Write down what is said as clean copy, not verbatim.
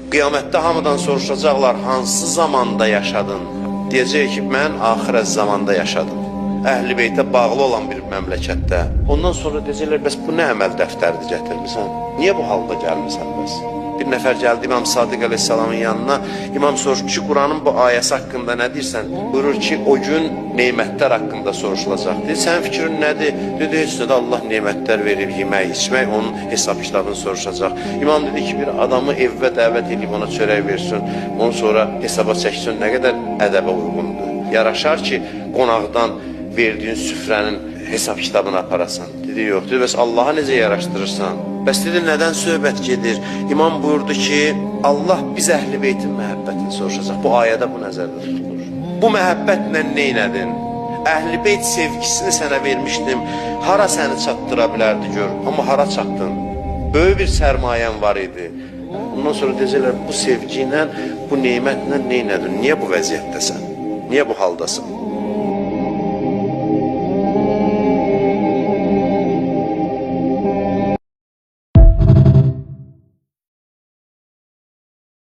Qiyamətdə hamıdan soruşacaqlar, hansı zamanda yaşadın? Deyəcək ki, mən axirət zamanda yaşadım. Əhl-i beytə bağlı olan bir məmləkətdə. Ondan sonra deyəcəklər, bəs bu nə əməl dəftəridir gətirmirsən? Niyə bu halda gəlmirsən bəs? Bir nəfər gəldi İmam Sadiq əleyhissalamın yanına. İmam soruşur ki, Quranın bu ayəsi haqqında nə deyirsən? Buyurur ki, o gün neymətlər haqqında soruşulacaq. Deyir, sənin fikrin nədir? Dedi, heç nədə Allah neymətlər verir, yemək, içmək, onun hesab kitabını soruşacaq. İmam dedi ki, bir adamı evvə dəvət edib ona çörək versin, onu sonra hesaba çəksin, nə qədər ədəbə uyğundur. Yaraşar ki, qonaqdan verdiyin süfrənin hesab kitabını aparasan. Dedi, yox. Dedi, bəs Allah'a necə yaraşdırırsan? Bəs dedi, nədən söhbət gedir? İmam buyurdu ki, Allah biz Əhl-i Beytin məhəbbətini soruşacaq. Bu ayədə bu nəzərdə tutulur. Bu məhəbbətlə neynədin? Əhl-i Beyt sevgisini sənə vermişdim. Hara səni çatdıra bilərdi gör. Amma hara çatdın? Böyük bir sərmayən var idi. Ondan sonra deyəcəklər, bu sevgi ilə, bu neymətlə neynədin? Niyə bu vəziyyətdəsən? Niyə bu haldasın?